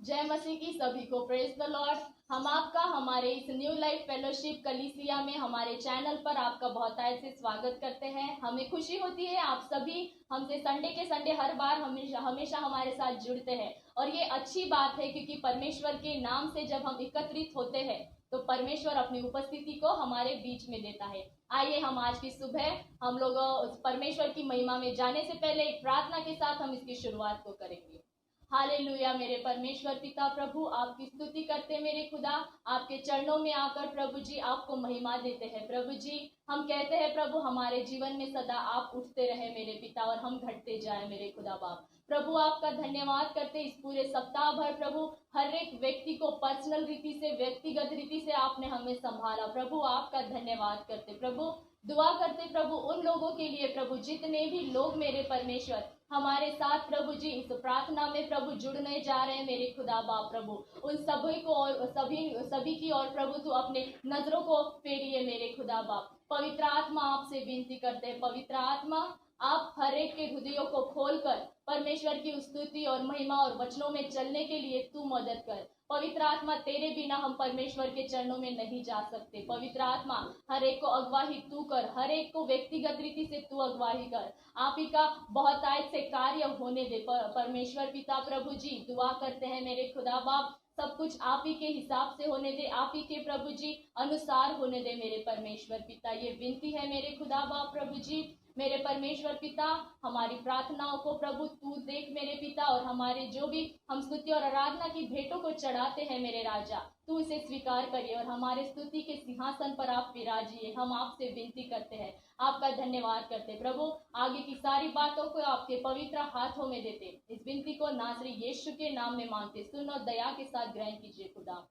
जय मसीह की सभी को प्रेज द लॉर्ड। हम आपका हमारे इस न्यू लाइफ फेलोशिप कलीसिया में हमारे चैनल पर आपका बहुत से स्वागत करते हैं। हमें खुशी होती है आप सभी हमसे संडे के संडे हर बार हमेशा हमारे साथ जुड़ते हैं और ये अच्छी बात है क्योंकि परमेश्वर के नाम से जब हम एकत्रित होते हैं तो परमेश्वर अपनी उपस्थिति को हमारे बीच में देता है। आइए हम आज की सुबह हम लोग परमेश्वर की महिमा में जाने से पहले एक प्रार्थना के साथ हम इसकी शुरुआत को करेंगे। हालेलुया। मेरे परमेश्वर पिता प्रभु आपकी स्तुति करते मेरे खुदा, आपके चरणों में आकर प्रभु जी आपको महिमा देते हैं। प्रभु जी हम कहते हैं प्रभु हमारे जीवन में सदा आप उठते रहे मेरे पिता और हम घटते जाए मेरे खुदा बाप। प्रभु आपका धन्यवाद करते इस पूरे सप्ताह भर प्रभु हर एक व्यक्ति को पर्सनल रीति से व्यक्तिगत रीति से आपने हमें संभाला। प्रभु आपका धन्यवाद करते प्रभु दुआ करते प्रभु उन लोगों के लिए प्रभु जितने भी लोग मेरे परमेश्वर हमारे साथ प्रभु जी इस प्रार्थना में प्रभु जुड़ने जा रहे हैं मेरे खुदा बाप। प्रभु उन सभी को और सभी की और प्रभु तू अपने नजरों को फेरिए मेरे खुदा बाप। पवित्र आत्मा आपसे विनती करते हैं, पवित्र आत्मा आप हर एक के हृदयों को खोलकर परमेश्वर की स्तुति और महिमा और वचनों में चलने के लिए तू मदद कर। पवित्र आत्मा तेरे बिना हम परमेश्वर के चरणों में नहीं जा सकते। पवित्र आत्मा हर एक को अगवाही तू कर, हर एक को व्यक्तिगत रीति से तू अगवाही कर। आप ही का बहुत से कार्य होने दे परमेश्वर पिता प्रभु जी। दुआ करते हैं मेरे खुदा बाप सब कुछ आप ही के हिसाब से होने दे, आप ही के प्रभु जी अनुसार होने दे मेरे परमेश्वर पिता। ये विनती है मेरे खुदा बाप प्रभु जी। मेरे परमेश्वर पिता हमारी प्रार्थनाओं को प्रभु तू देख मेरे पिता और हमारे जो भी हम स्तुति और आराधना की भेंटों को चढ़ाते हैं मेरे राजा तू इसे स्वीकार करिए और हमारे स्तुति के सिंहासन पर आप विराजिए। हम आपसे विनती करते हैं, आपका धन्यवाद करते प्रभु। आगे की सारी बातों को आपके पवित्र हाथों में देते इस विनती को नासरी यीशु के नाम में मांगते सुन और दया के साथ ग्रहण कीजिए खुदा,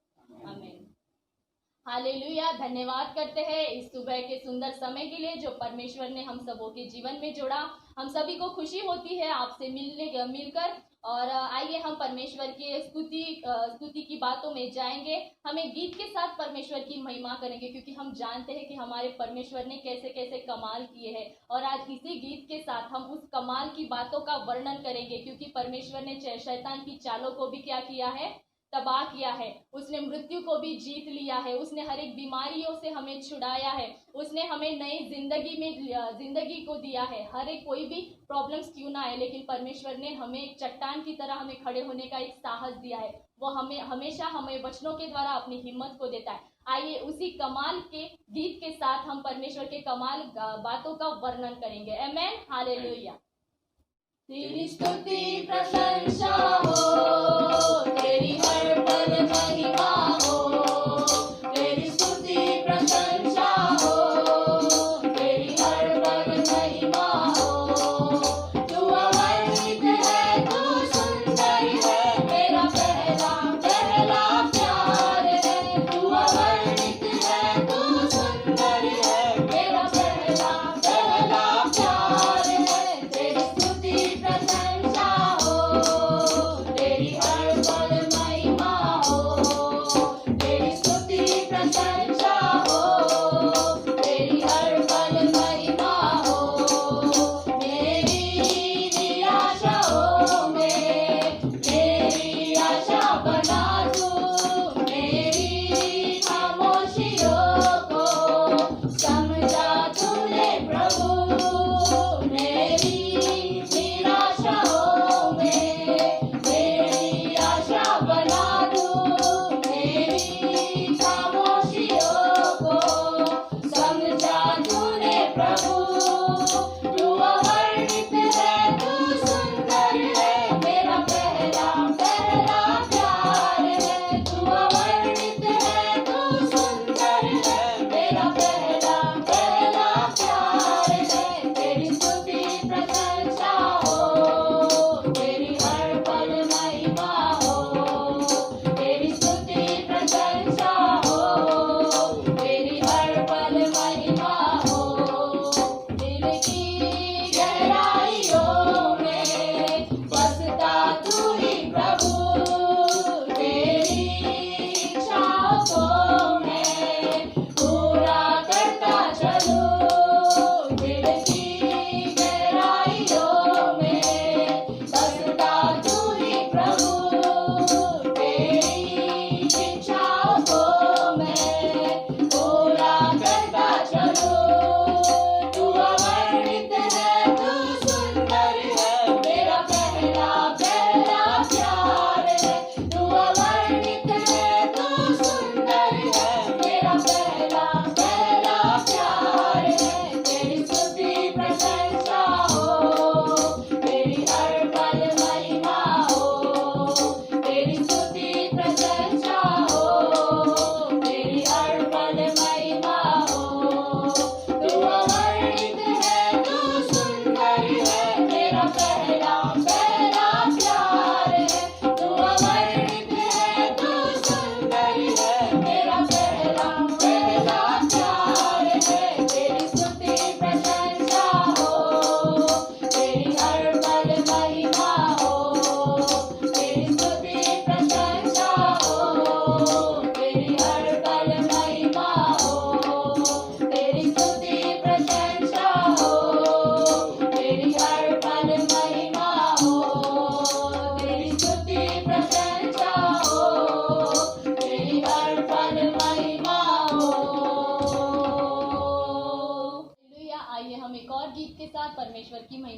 आमीन। हालेलुया। धन्यवाद करते हैं इस सुबह के सुंदर समय के लिए जो परमेश्वर ने हम सबों के जीवन में जोड़ा। हम सभी को खुशी होती है आपसे मिलकर और आइए हम परमेश्वर के स्तुति की बातों में जाएंगे। हमें गीत के साथ परमेश्वर की महिमा करेंगे क्योंकि हम जानते हैं कि हमारे परमेश्वर ने कैसे कैसे कमाल किए हैं और आज इसी गीत के साथ हम उस कमाल की बातों का वर्णन करेंगे क्योंकि परमेश्वर ने शैतान की चालों को भी क्या किया है, तबाह किया है। उसने मृत्यु को भी जीत लिया है, उसने हर एक बीमारियों से हमें छुड़ाया है, उसने हमें नई जिंदगी को दिया है। हर एक कोई भी प्रॉब्लम्स क्यों ना आए लेकिन परमेश्वर ने हमें एक चट्टान की तरह हमें खड़े होने का एक साहस दिया है। वो हमें हमेशा हमें वचनों के द्वारा अपनी हिम्मत को देता है। आइए उसी कमाल के गीत के साथ हम परमेश्वर के कमाल बातों का वर्णन करेंगे। आमेन। हालेलुया। तेरी स्तुति प्रशंसा हो, तेरी हर पल महिमा हो, तेरी स्तुति प्रशंसा हो, तेरी हर पल महिमा हो। तू अवर्णित है, तू सुंदर है, मेरा पहला पहला प्यार है। तू अवर्णित है, तू सुंदर है, मेरा पहला पहला प्यार है। तेरी स्तुति प्रशंसा हो, तेरी हर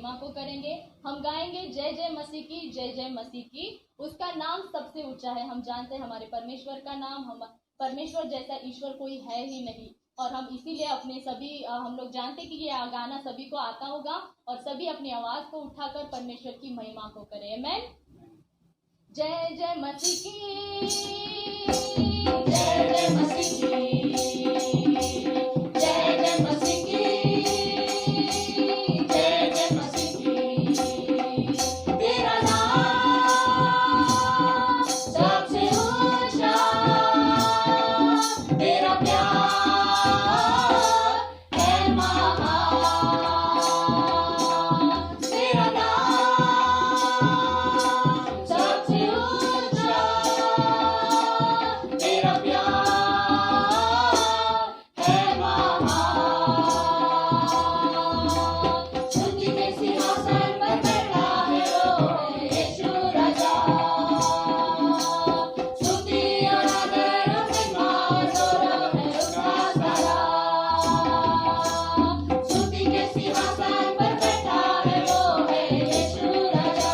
महिमा को करेंगे। हम गाएंगे जय जय मसीह की, जय जय मसीह की। उसका नाम सबसे ऊंचा है। हम जानते हैं हमारे परमेश्वर का नाम, हम परमेश्वर जैसा ईश्वर कोई है ही नहीं। और हम इसीलिए अपने सभी हम लोग जानते कि ये गाना सभी को आता होगा और सभी अपनी आवाज को उठाकर परमेश्वर की महिमा को करें। आमीन। जय जय मसीह की, जय जय मसीह की, जय जय मसीह की, जय जय मसीह की। तेरा नाम सबसे ऊंचा, तेरा प्यार है महान। तेरा नाम सबसे ऊंचा, तेरा प्यार है महान। स्तुति के सिंहासन पर बैठा है वो है यीशु राजा। स्तुति और आदर और महिमा और गौरव है उसका सारा। स्तुति के सिंहासन पर बैठा है वो है यीशु राजा।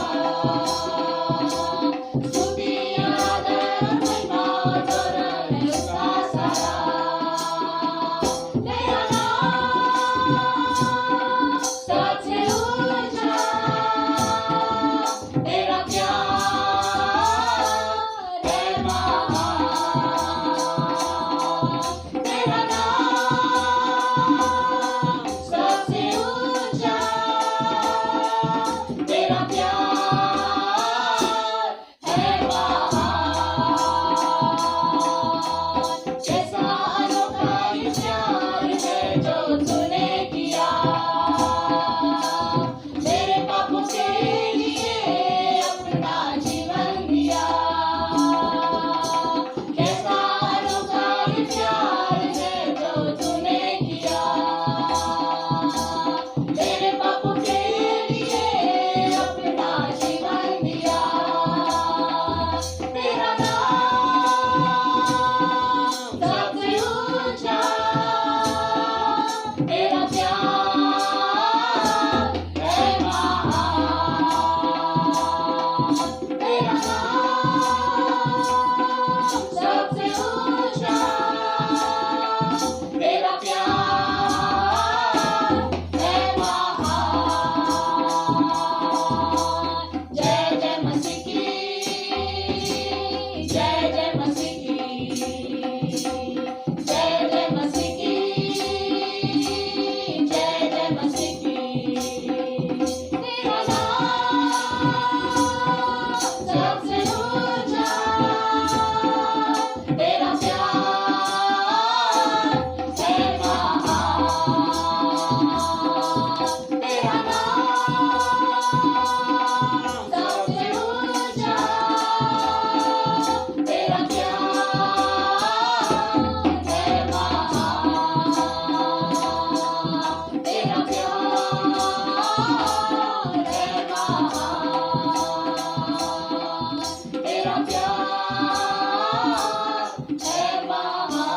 स्तुति और आदर और महिमा और गौरव है उसका सारा। तेरा नाम सबसे ऊंचा, तेरा प्यार है महान। तेरा नाम सबसे ऊंचा, तेरा प्यार है महान। कैसा अनोखा ये प्यार है जो तूने किया, मेरे पापों के लिए अपना जीवन दिया। कैसा अनोखा ये प्यार है जो तूने किया, मेरे पापों के लिए अपना जीवन दिया। तेरा नाम सबसे ऊंचा, तेरा प्यार है महान। तेरा नाम सबसे ऊंचा, तेरा प्यार है महान। जय जय मसीह की, जय जय मसीह की, जय जय मसीह की, जय जय मसीह की। तेरा नाम सबसे ऊंचा, तेरा प्यार है महान। तेरा नाम सबसे ऊंचा, तेरा प्यार है महान। तेरा प्यार है महान। तेरा प्यार है महान।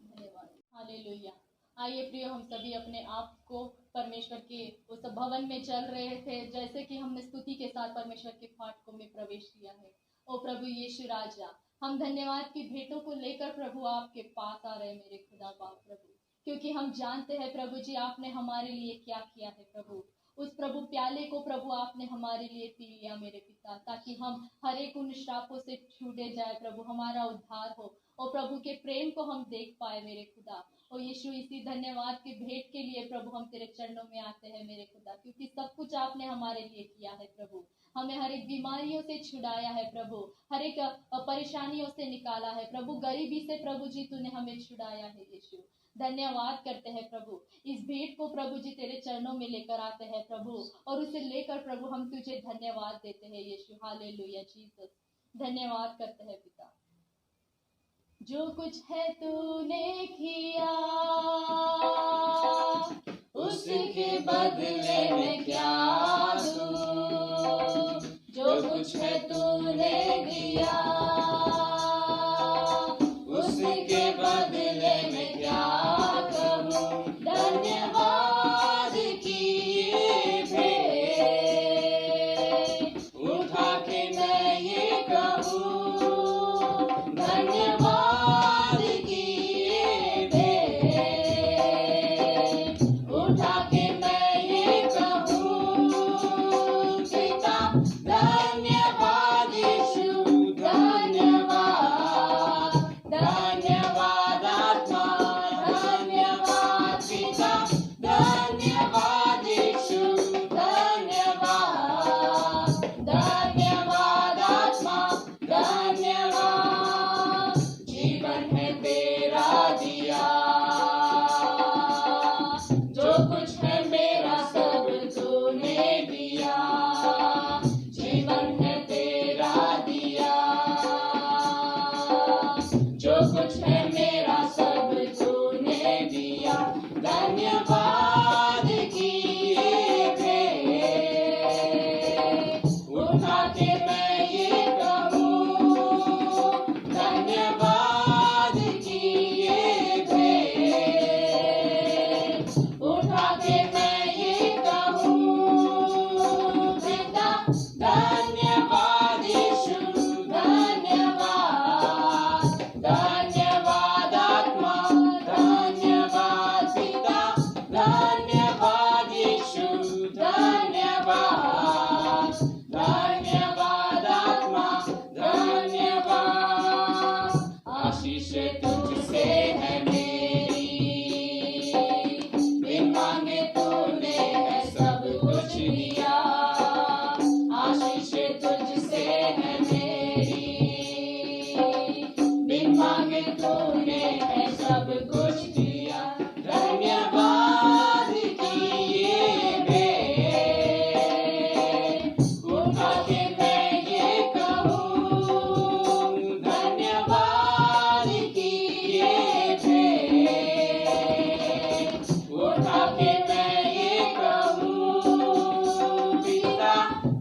धन्यवाद। हालेलुया। आइए प्रियो, हम सभी अपने आप को परमेश्वर के उस भवन में चल रहे थे, जैसे कि हमने स्तुति के साथ परमेश्वर के फाटकों में प्रवेश किया है। ओ प्रभु यीशु राजा, हम धन्यवाद की भेंटों को लेकर प्रभु आपके पास आ रहे हैं मेरे खुदा बाप प्रभु, क्योंकि हम जानते हैं प्रभु जी आपने हमारे लिए क्या किया है प्रभु। उस प्रभु प्याले को प्रभु आपने हमारे लिए पी लिया मेरे पिता, ताकि हम हर एक उन श्रापों से छूटे जाए प्रभु, हमारा उद्धार हो और प्रभु के प्रेम को हम देख पाए मेरे खुदा। और यीशु, इसी धन्यवाद के भेंट के लिए प्रभु हम तेरे चरणों में आते हैं मेरे खुदा, क्योंकि सब कुछ आपने हमारे लिए किया है प्रभु। हमें हर एक बीमारियों से छुड़ाया है प्रभु, हर एक परेशानियों से निकाला है प्रभु, गरीबी से प्रभु जी तूने हमें छुड़ाया है यीशु। धन्यवाद करते हैं प्रभु। इस भेंट को प्रभु जी तेरे चरणों में लेकर आते हैं प्रभु, और उसे लेकर प्रभु हम तुझे धन्यवाद देते हैं यीशु। Hallelujah Jesus. धन्यवाद करते हैं पिता। जो कुछ है तूने किया, उसके बदले में क्या दूं? जो कुछ है तूने दिया, उसके बदले में क्या कहूँ?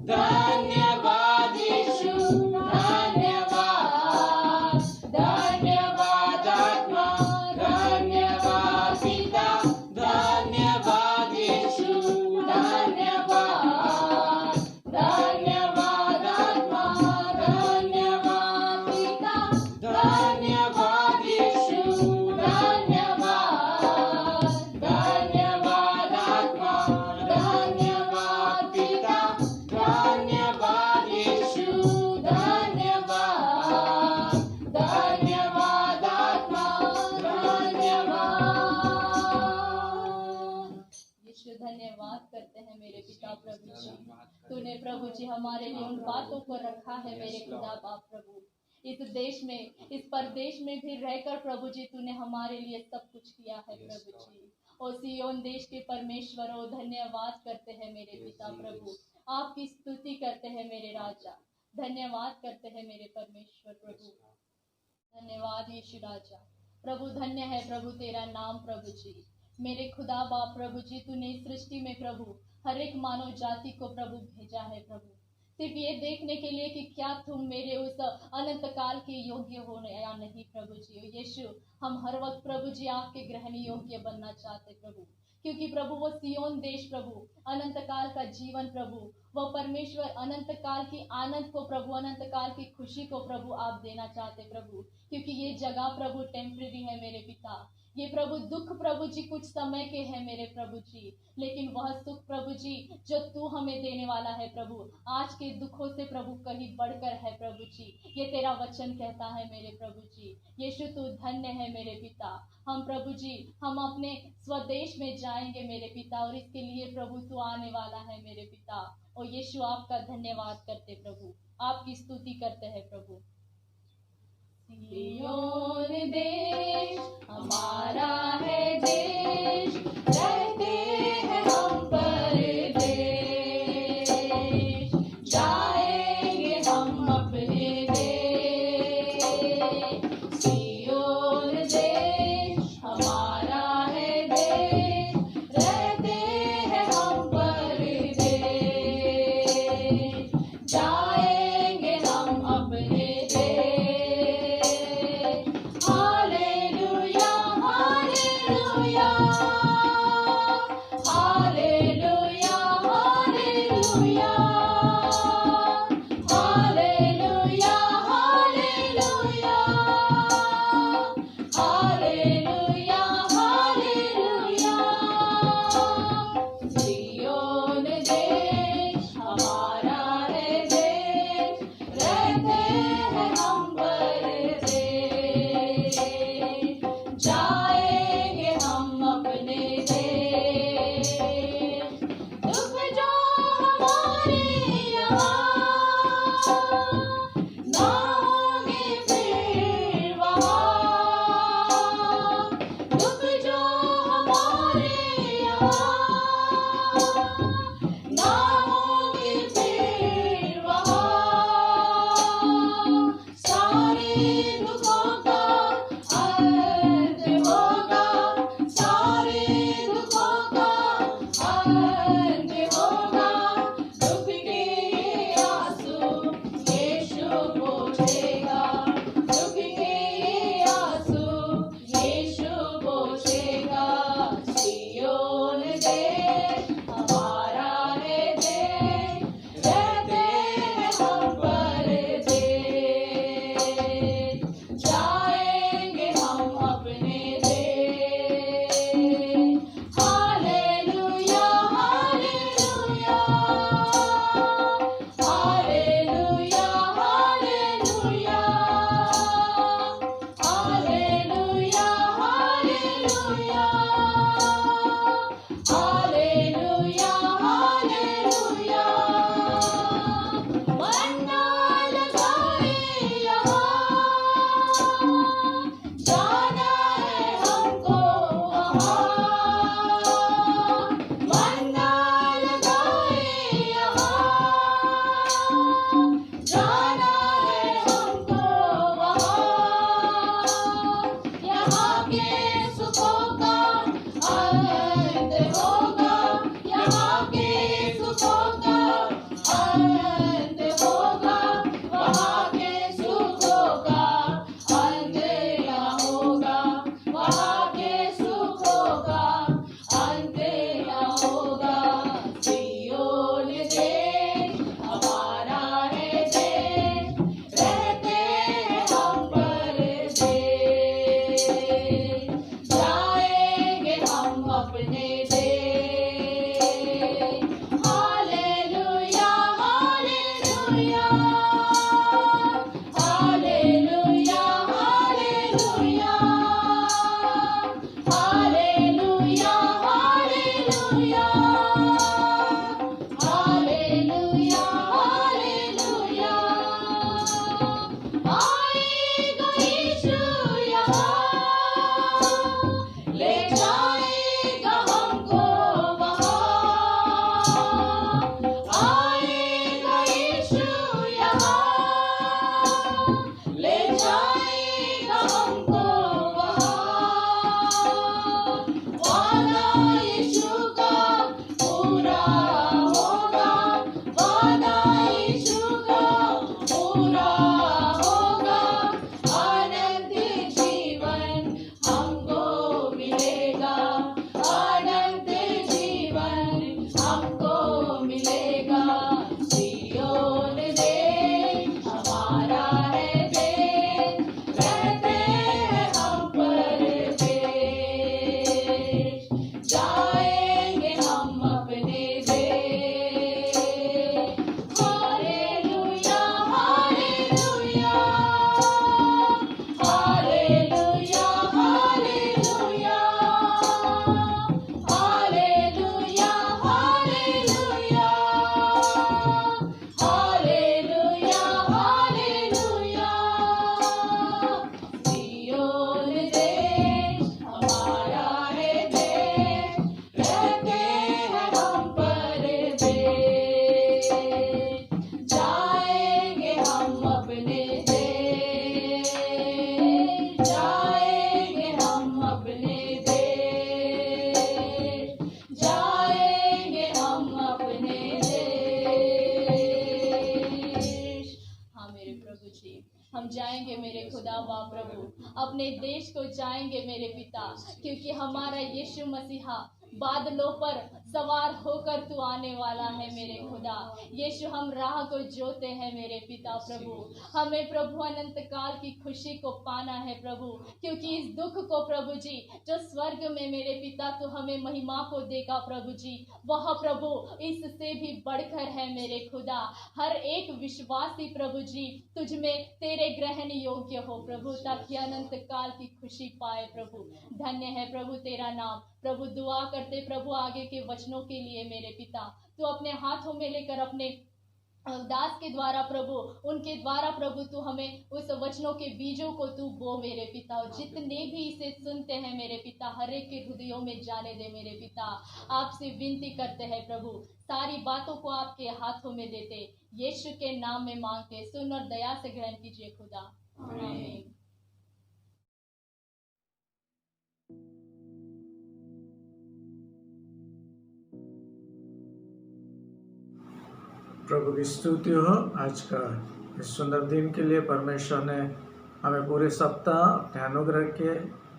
धन्यवाद यीशु, धन्यवाद, धन्यवाद आत्मा, धन्यवाद पिता, धन्यवाद यीशु, धन्यवाद, धन्यवाद आत्मा, धन्यवाद पिता, धन्यवाद यीशु, धन्यवाद, धन्यवाद आत्मा, धन्यवाद पिता, धन्यवाद यीशु, धन्यवाद, धन्यवाद आत्मा, धन्यवाद यीशु। धन्यवाद करते हैं मेरे पिता प्रभु जी, तूने प्रभु जी हमारे लिए उन बातों को रखा है मेरे खुदा बाप प्रभु। इस देश में, इस परदेश में भी रहकर प्रभु जी तूने हमारे लिए सब कुछ किया है प्रभु जी। ओ सियोन देश के परमेश्वर, ओ धन्यवाद करते हैं मेरे पिता प्रभु, आपकी स्तुति करते हैं मेरे राजा, धन्यवाद करते हैं मेरे परमेश्वर प्रभु। धन्यवाद यीशु राजा प्रभु, धन्य है प्रभु तेरा नाम प्रभु जी। मेरे खुदा बाप प्रभु जी, तूने इस सृष्टि में प्रभु हर एक मानव जाति को प्रभु भेजा है प्रभु, सिर्फ ये देखने के लिए कि क्या तुम मेरे उस अनंत काल के योग्य हो या नहीं प्रभु जी। यीशु, हम हर वक्त प्रभु जी आपके ग्रहण योग्य बनना चाहते प्रभु, क्योंकि प्रभु वो सियोन देश प्रभु, अनंत काल का जीवन प्रभु, वो परमेश्वर अनंत काल की आनंद को प्रभु, अनंत काल की खुशी को प्रभु आप देना चाहते प्रभु, क्योंकि ये जगह प्रभु टेम्परेरी है मेरे पिता। ये प्रभु दुख प्रभु जी कुछ समय के हैं मेरे प्रभु जी, लेकिन वह सुख प्रभु जी जो तू हमें देने वाला है प्रभु, आज के दुखों से प्रभु कहीं बढ़कर है प्रभु जी। ये तेरा वचन कहता है मेरे प्रभु जी। यीशु तू धन्य है मेरे पिता। हम प्रभु जी, हम अपने स्वदेश में जाएंगे मेरे पिता, और इसके लिए प्रभु तू आने वाला है मेरे पिता। और यीशु आपका धन्यवाद करते प्रभु, आपकी स्तुति करते हैं प्रभु। सियोन देश हमारा है देश, रहते हैं हम परदेश, जाएंगे हम अपने देश। सियोन देश हमारा है देश, रहते हैं हम परदेश, जाएंगे हम अपने हालेलुया, हालेलुया, हम जाएंगे मेरे खुदा वा प्रभु, अपने देश को जाएंगे मेरे पिता, क्योंकि हमारा यीशु मसीहा बादलों पर सवार होकर तू आने वाला है मेरे खुदा। यीशु हम राह को जोते हैं मेरे पिता प्रभु, हमें प्रभु अनंत काल की खुशी को पाना है प्रभु, क्योंकि इस दुख को प्रभु जी जो स्वर्ग में मेरे पिता तू हमें महिमा को देगा प्रभु जी, वह प्रभु इससे भी बढ़कर है मेरे खुदा। हर एक विश्वासी प्रभु जी तुझ में तेरे ग्रहण योग्य हो प्रभु, ताकि अनंत काल की खुशी पाए प्रभु। धन्य है प्रभु तेरा नाम प्रभु। दुआ करते प्रभु आगे के वचनों के लिए मेरे पिता, तू अपने हाथों में लेकर अपने दास के द्वारा प्रभु, उनके द्वारा प्रभु तू हमें उस वचनों के बीजों को तू बो मेरे पिता, और जितने भी इसे सुनते हैं मेरे पिता हर एक के हृदयों में जाने दे मेरे पिता। आपसे विनती करते हैं प्रभु, सारी बातों को आपके हाथों में देते, यीशु के नाम में मांगते, सुन और दया से ग्रहण कीजिए खुदा, आमीन। प्रभु की स्तुति हो। आज का इस सुंदर दिन के लिए परमेश्वर ने हमें पूरे सप्ताह अपने अनुग्रह के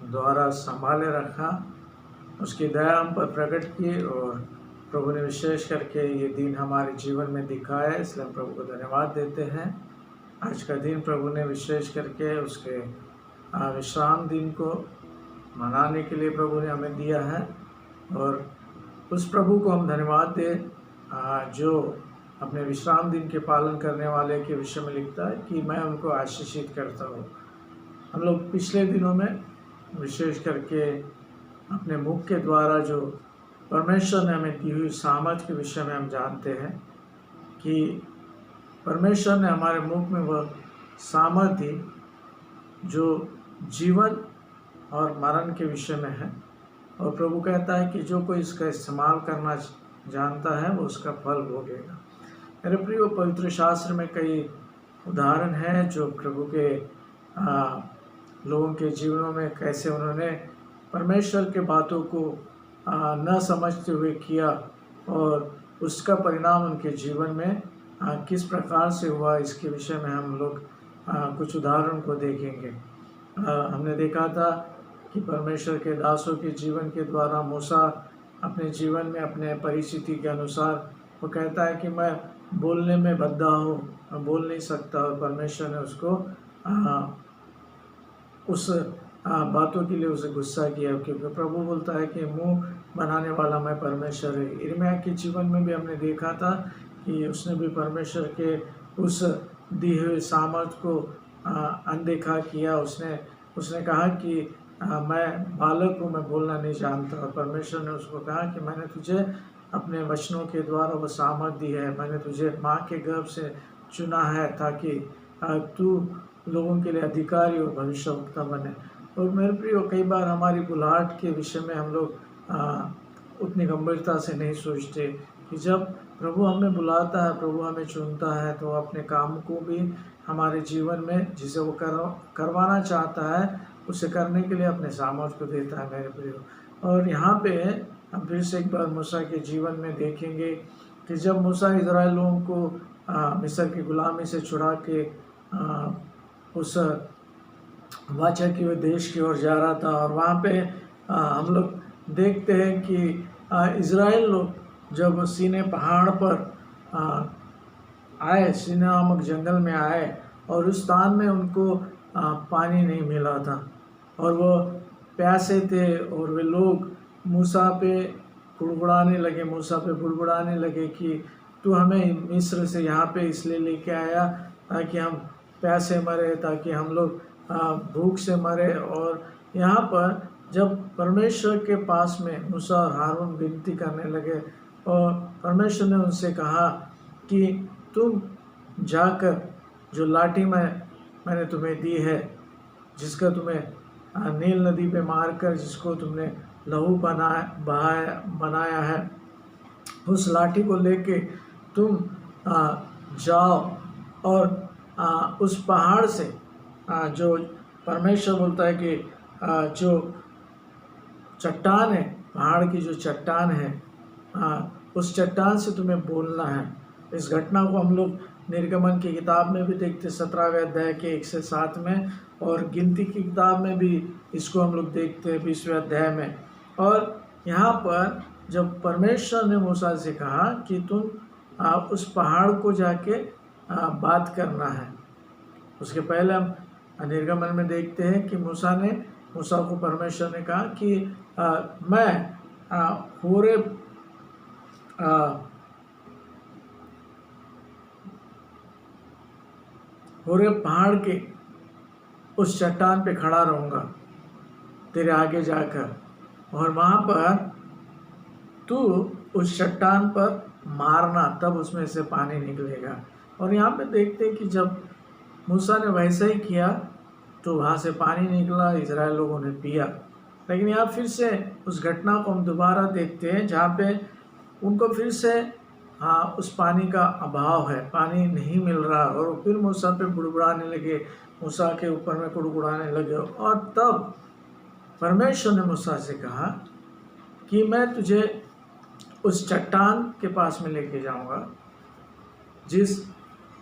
द्वारा संभाले रखा, उसकी दया हम पर प्रकट की, और प्रभु ने विशेष करके ये दिन हमारे जीवन में दिखाया, इसलिए हम प्रभु को धन्यवाद देते हैं। आज का दिन प्रभु ने विशेष करके उसके विश्राम दिन को मनाने के लिए प्रभु ने हमें दिया है, और उस प्रभु को हम धन्यवाद दें जो अपने विश्राम दिन के पालन करने वाले के विषय में लिखता है कि मैं उनको आशीषित करता हूँ। हम लोग पिछले दिनों में विशेष करके अपने मुख के द्वारा जो परमेश्वर ने हमें दी हुई सामर्थ के विषय में हम जानते हैं कि परमेश्वर ने हमारे मुख में वह सामर्थ दी जो जीवन और मरण के विषय में है, और प्रभु कहता है कि जो कोई इसका इस्तेमाल करना जानता है वो उसका फल भोगेगा। मेरे प्रिय, पवित्र शास्त्र में कई उदाहरण हैं जो प्रभु के लोगों के जीवनों में कैसे उन्होंने परमेश्वर के बातों को न समझते हुए किया, और उसका परिणाम उनके जीवन में किस प्रकार से हुआ, इसके विषय में हम लोग कुछ उदाहरण को देखेंगे। हमने देखा था कि परमेश्वर के दासों के जीवन के द्वारा मूसा अपने जीवन में अपने परिस्थिति के अनुसार वो कहता है कि मैं बोलने में बद्धा हूँ, मैं बोल नहीं सकता, और परमेश्वर ने उसको उस बातों के लिए उसे गुस्सा किया, क्योंकि प्रभु बोलता है कि मुंह बनाने वाला मैं परमेश्वर है। यिर्मयाह के जीवन में भी हमने देखा था कि उसने भी परमेश्वर के उस दी हुई सामर्थ को अनदेखा किया। उसने कहा कि मैं बालक हूँ, मैं बोलना नहीं जानता, और परमेश्वर ने उसको कहा कि मैंने तुझे अपने वचनों के द्वारा वो सामर्थ दी है, मैंने तुझे माँ के गर्भ से चुना है ताकि तू लोगों के लिए अधिकारी और भविष्यवक्ता बने। और मेरे प्रियो, कई बार हमारी बुलाहट के विषय में हम लोग उतनी गंभीरता से नहीं सोचते कि जब प्रभु हमें बुलाता है, प्रभु हमें चुनता है, तो अपने काम को भी हमारे जीवन में जिसे वो करवाना चाहता है उसे करने के लिए अपने सामर्थ को देता है मेरे प्रियो। और यहाँ पे हम फिर से एक बार मूसा के जीवन में देखेंगे कि जब मूसा इज़राइल लोगों को मिस्र की गुलामी से छुड़ा के उस वाचा की हुए देश की ओर जा रहा था, और वहाँ पे हम लोग देखते हैं कि इज़राइल लोग जब सीने पहाड़ पर आए, सीने नामक जंगल में आए, और उस स्थान में उनको पानी नहीं मिला था, और वो प्यासे थे, और वे लोग मूसा पे बुड़बुड़ाने लगे कि तू हमें मिस्र से यहाँ पे इसलिए लेके आया ताकि हम प्यासे मरे, ताकि हम लोग भूख से मरे। और यहाँ पर जब परमेश्वर के पास में मूसा और हारून विनती करने लगे, और परमेश्वर ने उनसे कहा कि तुम जाकर जो लाठी मैंने तुम्हें दी है, जिसका तुम्हें नील नदी पे मारकर जिसको तुमने लहू बनाया है, उस लाठी को लेके तुम जाओ, और उस पहाड़ से जो परमेश्वर बोलता है कि जो चट्टान है, पहाड़ की जो चट्टान है, उस चट्टान से तुम्हें बोलना है। इस घटना को हम लोग निर्गमन की किताब में भी देखते 17वें अध्याय के 1 से 7 में, और गिनती की किताब में भी इसको हम लोग देखते हैं 20वें अध्याय में। और यहाँ पर जब परमेश्वर ने मूसा से कहा कि तुम उस पहाड़ को जाके बात करना है, उसके पहले हम निर्गमन में देखते हैं कि मूसा को परमेश्वर ने कहा कि मैं होरेब पहाड़ के उस चट्टान पे खड़ा रहूँगा तेरे आगे जाकर, और वहाँ पर तू उस चट्टान पर मारना, तब उसमें से पानी निकलेगा। और यहाँ पे देखते हैं कि जब मूसा ने वैसा ही किया तो वहाँ से पानी निकला, इजराइल लोगों ने पिया। लेकिन यहाँ फिर से उस घटना को हम दोबारा देखते हैं जहाँ पे उनको फिर से उस पानी का अभाव है, पानी नहीं मिल रहा, और फिर मूसा पे गुड़गुड़ाने लगे, मूसा के ऊपर में गुड़गुड़ाने लगे। और तब परमेश्वर ने मूसा से कहा कि मैं तुझे उस चट्टान के पास में लेके जाऊंगा, जिस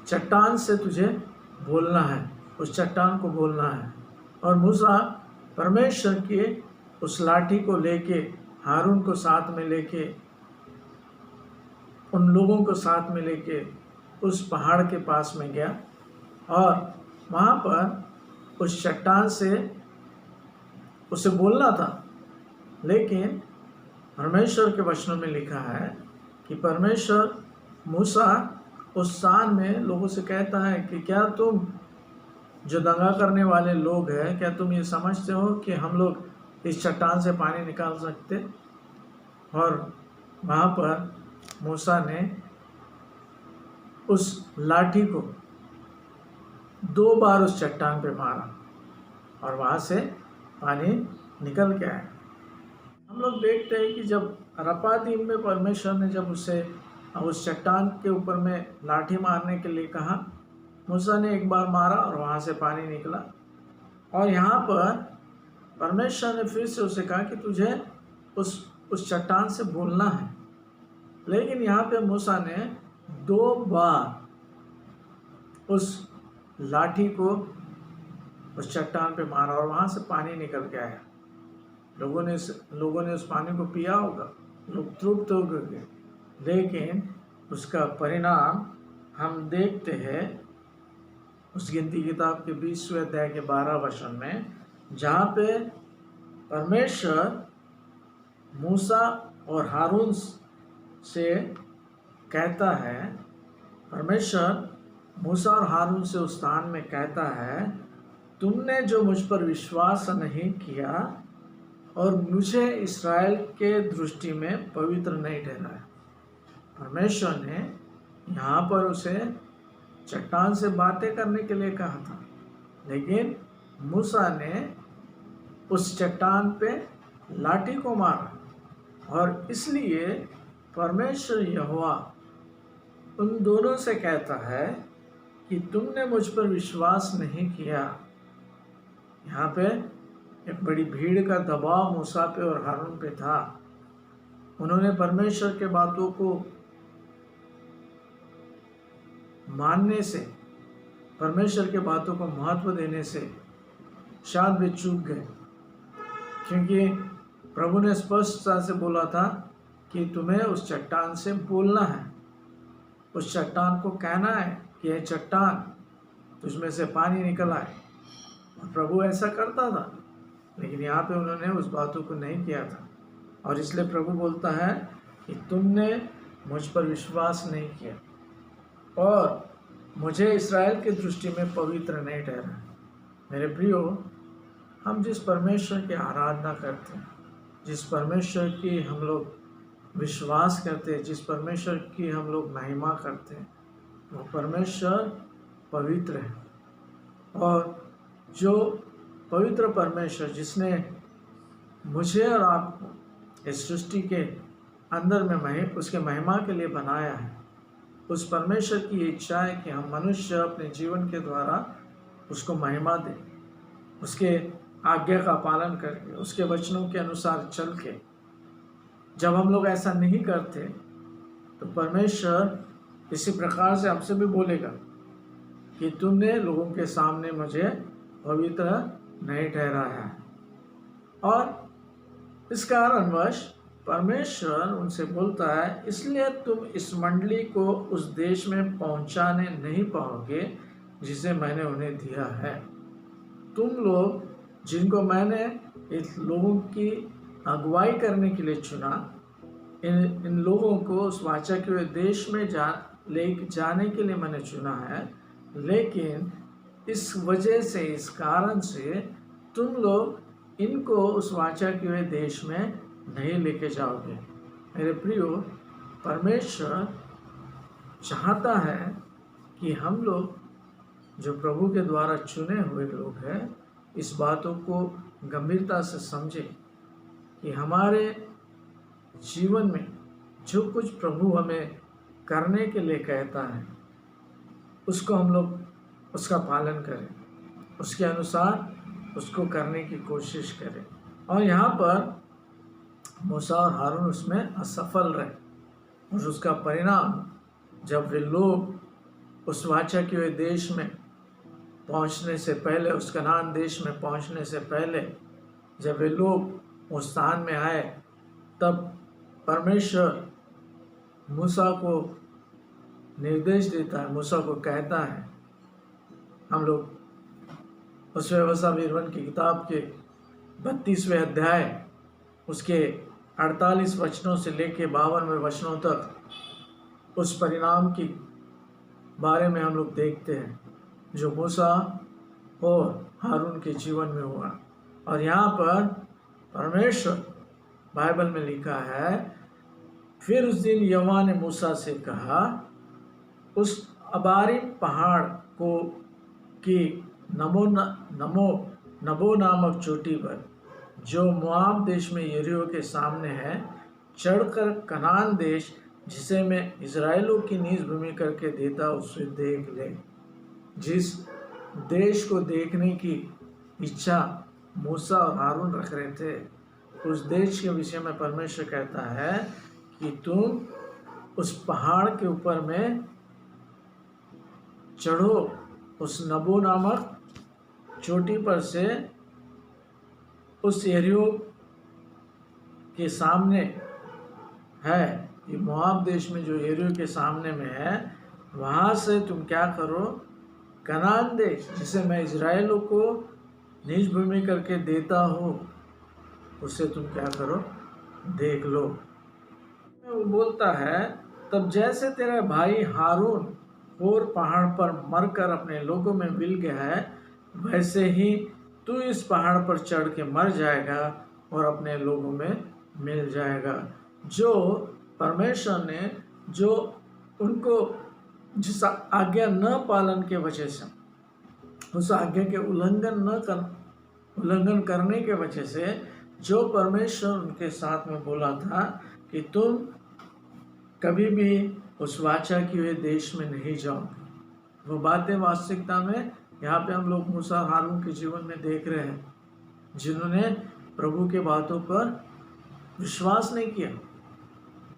चट्टान से तुझे बोलना है, उस चट्टान को बोलना है। और मूसा परमेश्वर के उस लाठी को लेके, हारून को साथ में लेके, उन लोगों को साथ में लेके उस पहाड़ के पास में गया, और वहाँ पर उस चट्टान से उसे बोलना था। लेकिन परमेश्वर के वचनों में लिखा है कि परमेश्वर मूसा उस स्थान में लोगों से कहता है कि क्या तुम जो दंगा करने वाले लोग हैं, क्या तुम ये समझते हो कि हम लोग इस चट्टान से पानी निकाल सकते? और वहाँ पर मूसा ने उस लाठी को 2 बार उस चट्टान पे मारा और वहाँ से पानी निकल के आया। हम लोग देखते हैं कि जब रपादीम में परमेश्वर ने जब उसे उस चट्टान के ऊपर में लाठी मारने के लिए कहा, मूसा ने 1 बार मारा और वहाँ से पानी निकला। और यहाँ पर परमेश्वर ने फिर से उसे कहा कि तुझे उस चट्टान से बोलना है। लेकिन यहाँ पे मूसा ने 2 बार उस लाठी को उस चट्टान पे मारा और वहाँ से पानी निकल के आया। लोगों ने उस पानी को पिया होगा, लोग तृप्त हो गए, लेकिन उसका परिणाम हम देखते हैं उस गिनती किताब के 20वें अध्याय के 12 वचन में, जहाँ पे परमेश्वर मूसा और हारून से कहता है, परमेश्वर मूसा और हारून से उस स्थान में कहता है, तुमने जो मुझ पर विश्वास नहीं किया और मुझे इस्राएल के दृष्टि में पवित्र नहीं ठहराया। परमेश्वर ने यहाँ पर उसे चट्टान से बातें करने के लिए कहा था, लेकिन मूसा ने उस चट्टान पे लाठी को मारा, और इसलिए परमेश्वर यहोवा उन दोनों से कहता है कि तुमने मुझ पर विश्वास नहीं किया। यहाँ पे एक बड़ी भीड़ का दबाव मूसा पे और हारून पे था। उन्होंने परमेश्वर के बातों को मानने से, परमेश्वर के बातों को महत्व देने से शायद वे चूक गए, क्योंकि प्रभु ने स्पष्टता से बोला था कि तुम्हें उस चट्टान से बोलना है, उस चट्टान को कहना है कि यह चट्टान तुझमें से पानी निकल आए। और प्रभु ऐसा करता था, लेकिन यहाँ पे उन्होंने उस बातों को नहीं किया था, और इसलिए प्रभु बोलता है कि तुमने मुझ पर विश्वास नहीं किया और मुझे इस्राएल की दृष्टि में पवित्र नहीं ठहरा। मेरे प्रियो, हम जिस परमेश्वर की आराधना करते हैं, जिस परमेश्वर की हम लोग विश्वास करते हैं, जिस परमेश्वर की हम लोग महिमा करते हैं, वो परमेश्वर पवित्र है। और जो पवित्र परमेश्वर जिसने मुझे और आपको इस सृष्टि के अंदर में उसके महिमा के लिए बनाया है, उस परमेश्वर की इच्छा है कि हम मनुष्य अपने जीवन के द्वारा उसको महिमा दें, उसके आज्ञा का पालन करके, उसके वचनों के अनुसार चल के। जब हम लोग ऐसा नहीं करते तो परमेश्वर इसी प्रकार से आपसे भी बोलेगा कि तुमने लोगों के सामने मुझे पवित्र नहीं ठहराया है। और इस कारणवश परमेश्वर उनसे बोलता है, इसलिए तुम इस मंडली को उस देश में पहुंचाने नहीं पाओगे जिसे मैंने उन्हें दिया है। तुम लोग जिनको मैंने इस लोगों की अगुवाई करने के लिए चुना, इन लोगों को उस वाचा के हुए देश में ले जाने के लिए मैंने चुना है, लेकिन इस वजह से, इस कारण से तुम लोग इनको उस वाचा के हुए देश में नहीं लेके जाओगे। मेरे प्रियो, परमेश्वर चाहता है कि हम लोग जो प्रभु के द्वारा चुने हुए लोग हैं, इस बातों को गंभीरता से समझें कि हमारे जीवन में जो कुछ प्रभु हमें करने के लिए कहता है, उसको हम लोग उसका पालन करें, उसके अनुसार उसको करने की कोशिश करें। और यहाँ पर मूसा और हारून उसमें असफल रहे, और उसका परिणाम जब वे लोग उस वाचा के हुए देश में पहुँचने से पहले, उस कनान देश में पहुँचने से पहले, जब वे लोग उस स्थान में आए, तब परमेश्वर मूसा को निर्देश देता है, मूसा को कहता है। हम लोग उस व्यवस्था विवरण की किताब के 32वें अध्याय उसके 48 वचनों से लेके 52वें वचनों तक उस परिणाम की बारे में हम लोग देखते हैं जो मूसा और हारून के जीवन में हुआ। और यहाँ पर परमेश्वर बाइबल में लिखा है, फिर उस दिन यहोवा ने मूसा से कहा, उस अबारीम पहाड़ को की नबो नामक चोटी पर जो मोआब देश में यरीहो के सामने है, चढ़कर कनान देश जिसे मैं इज़राइलों की निज भूमि करके देता उसे देख ले। जिस देश को देखने की इच्छा मूसा और हारून रख रहे थे, उस देश के विषय में परमेश्वर कहता है कि तुम उस पहाड़ के ऊपर में चढ़ो, उस नबो नामक चोटी पर से उस यरीहो के सामने है, ये मोआब देश में जो यरीहो के सामने में है, वहाँ से तुम क्या करो, कनान देश जिसे मैं इज़राइलों को निज भूमि करके देता हूँ, उसे तुम क्या करो, देख लो। वो बोलता है, तब जैसे तेरा भाई हारून होर पहाड़ पर मरकर अपने लोगों में मिल गया है, वैसे ही तू इस पहाड़ पर चढ़ के मर जाएगा और अपने लोगों में मिल जाएगा। जो परमेश्वर ने जो उनको जिस आज्ञा न पालन के वजह से, उस आज्ञा के उल्लंघन करने के वजह से, जो परमेश्वर उनके साथ में बोला था कि तुम कभी भी उस वाचा किए हुए देश में नहीं जाओगे, वो बातें वास्तविकता में यहाँ पे हम लोग मूसा और हारून के जीवन में देख रहे हैं, जिन्होंने प्रभु के बातों पर विश्वास नहीं किया।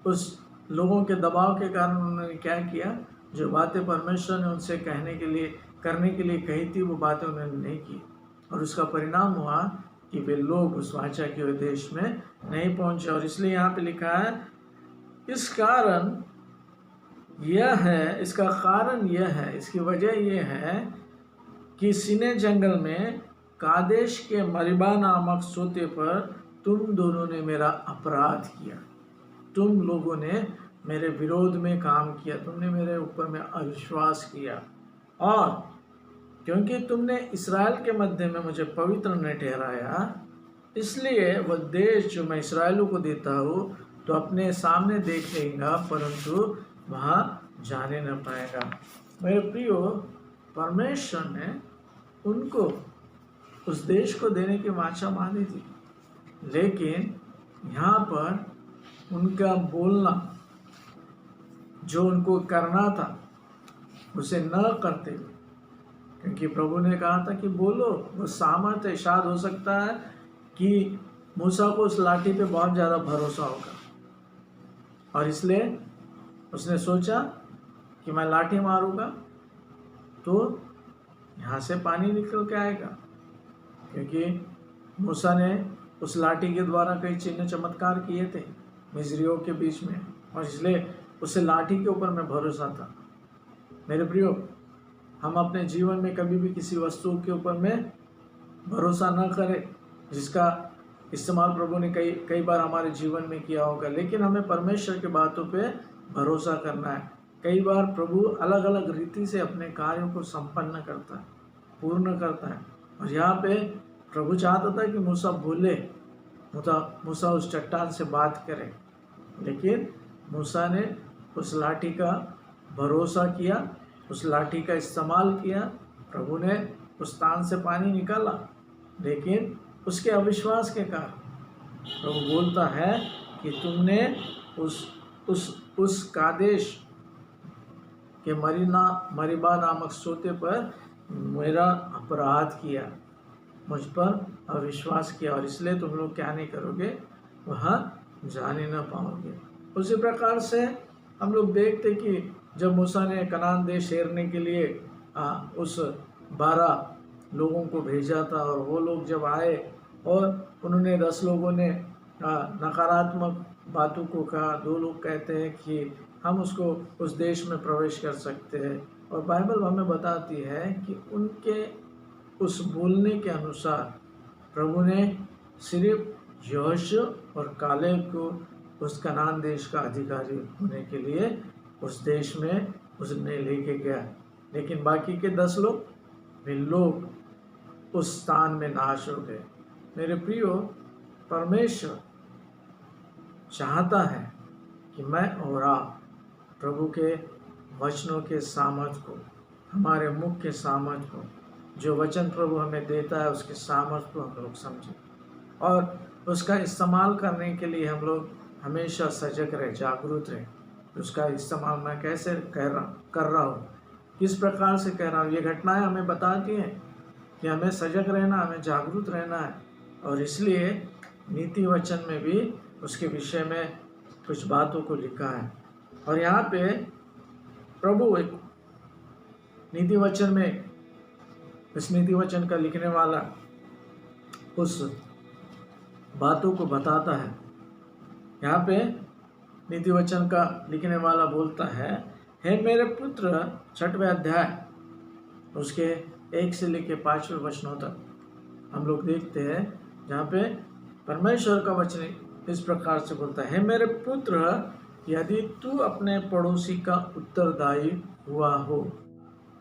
उस लोगों के दबाव के कारण उन्होंने क्या किया, जो बातें परमेश्वर ने उनसे करने के लिए कही थी, वो बातें उन्होंने नहीं की, और उसका परिणाम हुआ कि वे लोग उस वाचा के हुए देश में नहीं पहुंचे। और इसलिए यहाँ पे लिखा है, इसका कारण यह है, इसकी वजह यह है कि सीने जंगल में कादेश के मरीबा नामक सोते पर तुम दोनों ने मेरा अपराध किया, तुम लोगों ने मेरे विरोध में काम किया, तुमने मेरे ऊपर में अविश्वास किया, और क्योंकि तुमने इस्राएल के मध्य में मुझे पवित्र नहीं ठहराया, इसलिए वह देश जो मैं इस्राएलों को देता हूँ तो अपने सामने देख लेगा, परंतु वहाँ जाने न पाएगा। मेरे प्रियो, परमेश्वर ने उनको उस देश को देने की वाचा मानी थी, लेकिन यहाँ पर उनका बोलना जो उनको करना था उसे न करते हुए, क्योंकि प्रभु ने कहा था कि बोलो, वो सामर्थ्य है। शायद हो सकता है कि मूसा को उस लाठी पे बहुत ज़्यादा भरोसा होगा, और इसलिए उसने सोचा कि मैं लाठी मारूंगा तो यहाँ से पानी निकल के आएगा, क्योंकि मूसा ने उस लाठी के द्वारा कई चिन्ह चमत्कार किए थे मिस्रियों के बीच में, और इसलिए उसे लाठी के ऊपर में भरोसा था। मेरे प्रियो, हम अपने जीवन में कभी भी किसी वस्तु के ऊपर में भरोसा न करें जिसका इस्तेमाल प्रभु ने कई बार हमारे जीवन में किया होगा, लेकिन हमें परमेश्वर की बातों पे भरोसा करना है। कई बार प्रभु अलग अलग रीति से अपने कार्यों को संपन्न करता है, पूर्ण करता है। और यहाँ पे प्रभु चाहता था कि मूसा बोले, मूसा उस चट्टान से बात करे, लेकिन मूसा ने उस लाठी का भरोसा किया, उस लाठी का इस्तेमाल किया। प्रभु ने उस स्थान से पानी निकाला, लेकिन उसके अविश्वास के कारण प्रभु बोलता है कि तुमने उस कादेश के मरीबा नामक सोते पर मेरा अपराध किया, मुझ पर अविश्वास किया, और इसलिए तुम लोग क्या नहीं करोगे, वहाँ जाने न पाओगे। उसी प्रकार से हम लोग देखते कि जब मूसा ने कनान देश हेरने के लिए उस 12 लोगों को भेजा था, और वो लोग जब आए और उन्होंने 10 लोगों ने नकारात्मक बातों को कहा, 2 लोग कहते हैं कि हम उस देश में प्रवेश कर सकते हैं, और बाइबल हमें बताती है कि उनके उस बोलने के अनुसार प्रभु ने सिर्फ यहोशू और कालेब को उस कनान देश का अधिकारी होने के लिए उस देश में उसने लेके गया, लेकिन बाकी के 10 लोग उस स्थान में नाश हो गए। मेरे प्रियो, परमेश्वर चाहता है कि मैं और आप प्रभु के वचनों के सामर्थ को, हमारे मुख के सामर्थ को, जो वचन प्रभु हमें देता है उसके सामर्थ को हम लोग समझें, और उसका इस्तेमाल करने के लिए हम लोग हमेशा सजग रहे, जागरूक रहे। उसका इस्तेमाल मैं कैसे कर रहा हूँ, किस प्रकार से कर रहा हूँ, ये घटनाएं हमें बताती हैं कि हमें सजग रहना, हमें जागरूक रहना है। और इसलिए नीति वचन में भी उसके विषय में कुछ बातों को लिखा है। और यहाँ पे प्रभु एक नीति वचन में, इस नीति वचन का लिखने वाला उस बातों को बताता है। यहाँ पे नीति वचन का लिखने वाला बोलता है, हे मेरे पुत्र, 6वें अध्याय उसके 1 से लेके 5वें वचनों तक हम लोग देखते हैं, जहाँ पे परमेश्वर का वचन इस प्रकार से बोलता है, हे मेरे पुत्र, यदि तू अपने पड़ोसी का उत्तरदायी हुआ हो,